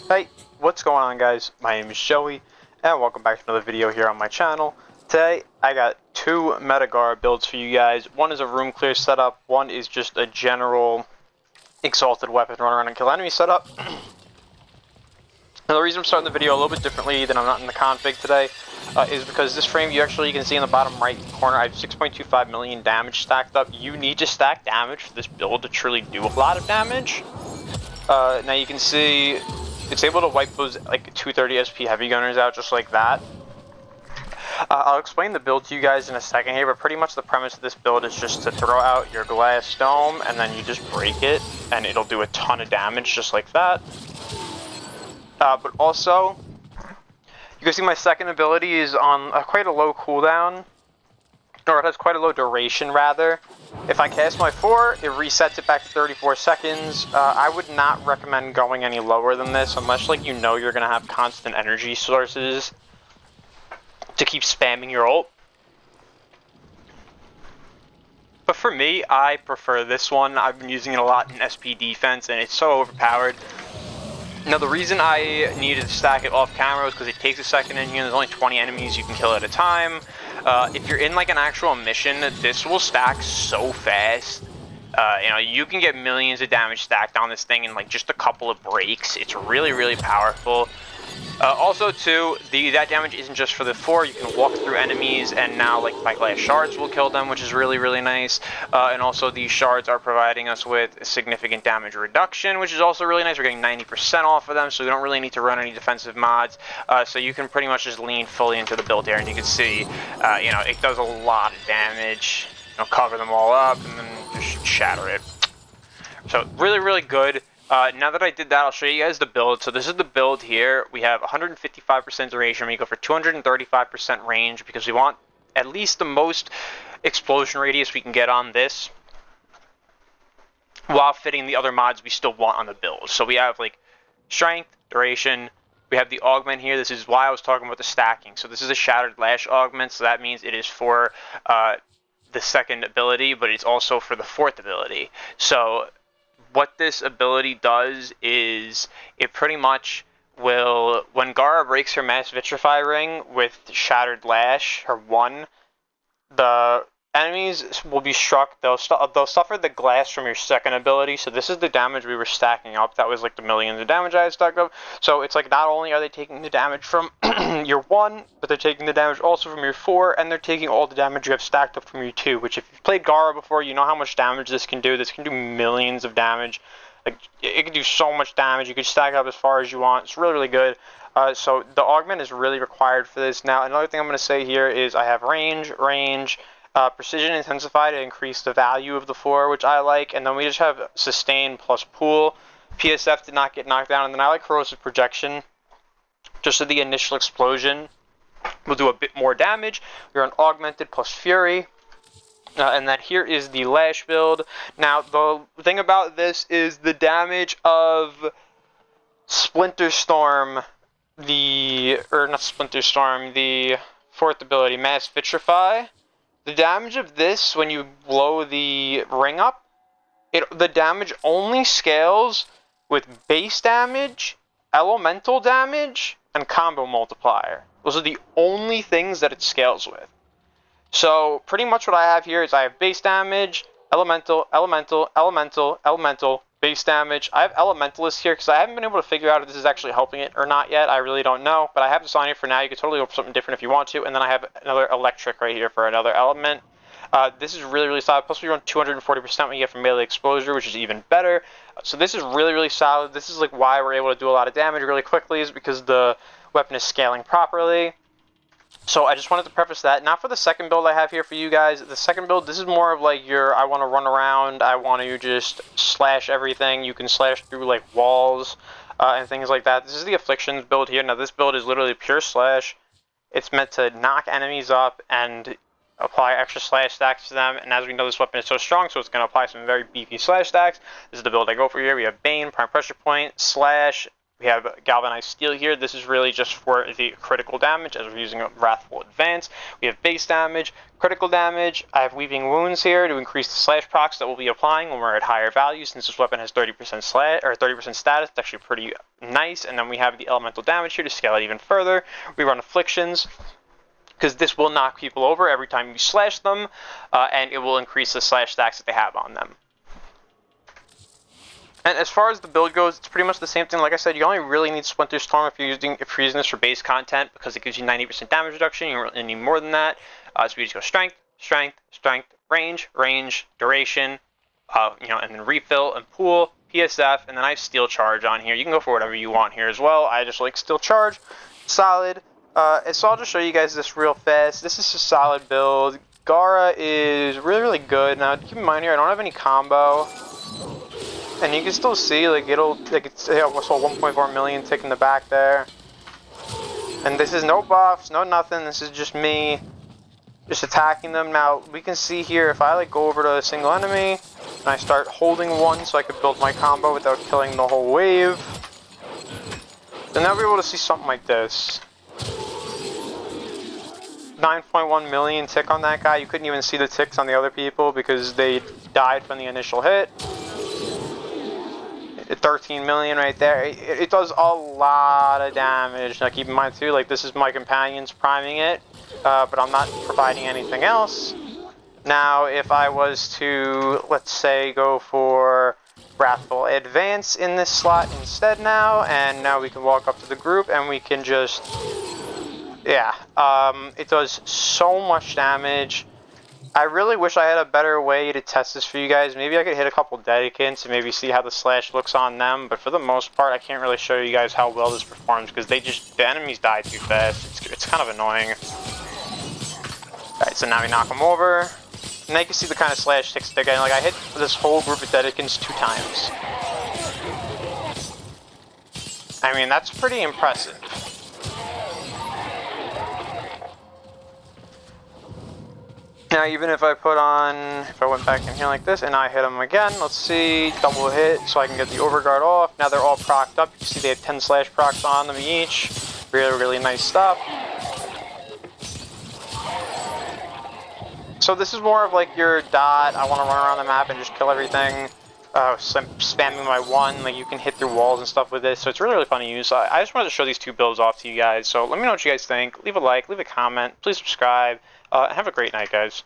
Hey, what's going on, guys? My name is Joey, and welcome back to another video here on my channel. Today, I got two Gara builds for you guys. One is a room clear setup, one is just a general exalted weapon run around and kill enemy setup. Now, the reason I'm starting the video a little bit differently than I'm not in the config today is because this frame, you can see in the bottom right corner, I have 6.25 million damage stacked up. You need to stack damage for this build to truly do a lot of damage. Now you can see it's able to wipe those like 230 SP heavy gunners out just like that. I'll explain the build to you guys in a second here, but pretty much the premise of this build is just to throw out your glass dome and then you just break it and it'll do a ton of damage just like that. But also, you can see my second ability is on quite a low cooldown, or it has quite a low duration rather. If I cast my 4, it resets it back to 34 seconds. I would not recommend going any lower than this unless you're going to have constant energy sources to keep spamming your ult. But for me, I prefer this one. I've been using it a lot in SP defense and it's so overpowered. Now the reason I needed to stack it off camera is because it takes a second in here. There's only 20 enemies you can kill at a time. If you're in like an actual mission, this will stack so fast. You can get millions of damage stacked on this thing in like just a couple of breaks. It's really, really powerful. Also, too, that damage isn't just for the 4. You can walk through enemies, and now, like, my glass shards will kill them, which is really, really nice. And also, these shards are providing us with significant damage reduction, which is also really nice. We're getting 90% off of them, so we don't really need to run any defensive mods. So you can pretty much just lean fully into the build here, and you can see, it does a lot of damage. Cover them all up, and then just shatter it. So, really, really good. Now that I did that, I'll show you guys the build. So this is the build here. We have 155% duration. We go for 235% range because we want at least the most explosion radius we can get on this while fitting the other mods we still want on the build. So we have like strength, duration. We have the augment here. This is why I was talking about the stacking. So this is a shattered lash augment. So that means it is for the second ability, but it's also for the fourth ability. So what this ability does is it pretty much will, when Gara breaks her mass vitrify ring with shattered lash, her 1, the enemies will be struck. They'll suffer the glass from your second ability. So this is the damage we were stacking up. That was like the millions of damage I had stacked up. So it's like not only are they taking the damage from your 1, but they're taking the damage also from your 4, and they're taking all the damage you have stacked up from your 2, which if you've played Gara before, you know how much damage this can do. This can do millions of damage. Like, it can do so much damage. You can stack it up as far as you want. It's really, really good. So the augment is really required for this. Now, another thing I'm going to say here is I have range, precision intensified to increase the value of the 4, which I like, and then we just have sustain plus pool. PSF did not get knocked down, and then I like corrosive projection, just so the initial explosion will do a bit more damage. We're on augmented plus fury. And then here is the lash build. Now, the thing about this is the damage of Splinter Storm, the 4th ability, Mass Vitrify. The damage of this, when you blow the ring up, the damage only scales with base damage, elemental damage, and combo multiplier. Those are the only things that it scales with. So, pretty much what I have here is I have base damage, elemental, base damage. I have elementalist here because I haven't been able to figure out if this is actually helping it or not yet. I really don't know, but I have this on here for now. You can totally go for something different if you want to. And then I have another electric right here for another element. This is really, really solid. Plus we run 240% when you get from melee exposure, which is even better. So this is really, really solid. This is like why we're able to do a lot of damage really quickly, is because the weapon is scaling properly. So I just wanted to preface that. Now for the second build I have here for you guys. The second build, this is more of like I want to run around, I want to just slash everything. You can slash through like walls and things like that. This is the Afflictions build here. Now this build is literally pure slash. It's meant to knock enemies up and apply extra slash stacks to them. And as we know, this weapon is so strong, so it's going to apply some very beefy slash stacks. This is the build I go for here. We have Bane, Prime Pressure Point, Slash, We have galvanized steel here. This is really just for the critical damage as we're using a Wrathful Advance. We have base damage, critical damage. I have Weaving Wounds here to increase the slash procs that we'll be applying when we're at higher values. Since this weapon has 30% slash or 30% status, it's actually pretty nice. And then we have the elemental damage here to scale it even further. We run afflictions, because this will knock people over every time you slash them, and it will increase the slash stacks that they have on them. And as far as the build goes, it's pretty much the same thing. Like I said, you only really need Splinter Storm if you're using this for base content, because it gives you 90% damage reduction. You don't really need more than that. So we just go strength, strength, strength, range, range, duration, and then refill and pool, PSF, and then I have Steel Charge on here. You can go for whatever you want here as well. I just like Steel Charge, solid. So I'll just show you guys this real fast. This is a solid build. Gara is really, really good. Now keep in mind here, I don't have any combo. And you can still see, like, it's 1.4 million tick in the back there. And this is no buffs, no nothing. This is just me just attacking them. Now, we can see here, if I, like, go over to a single enemy, and I start holding one so I could build my combo without killing the whole wave, then I'll be able to see something like this. 9.1 million tick on that guy. You couldn't even see the ticks on the other people because they died from the initial hit. 13 million right there. It does a lot of damage. Now keep in mind too, like, this is my companions priming it, but I'm not providing anything else. Now if I was to, let's say, go for Wrathful Advance in this slot instead now, and now we can walk up to the group and we can just, it does so much damage. I really wish I had a better way to test this for you guys. Maybe I could hit a couple Dedicants and maybe see how the slash looks on them. But for the most part, I can't really show you guys how well this performs because the enemies die too fast. It's kind of annoying. Alright, so now we knock them over. And now you can see the kind of slash ticks they're getting. Like, I hit this whole group of Dedicants 2 times. I mean, that's pretty impressive. Now, even if I went back in here like this and I hit them again, let's see, double hit so I can get the overguard off. Now they're all procced up. You can see they have 10 slash procs on them each. Really, really nice stuff. So this is more of like your dot. I want to run around the map and just kill everything. Spamming my 1, like you can hit through walls and stuff with this. So it's really, really fun to use. So I just wanted to show these 2 builds off to you guys. So let me know what you guys think. Leave a like, leave a comment, please subscribe, and have a great night, guys.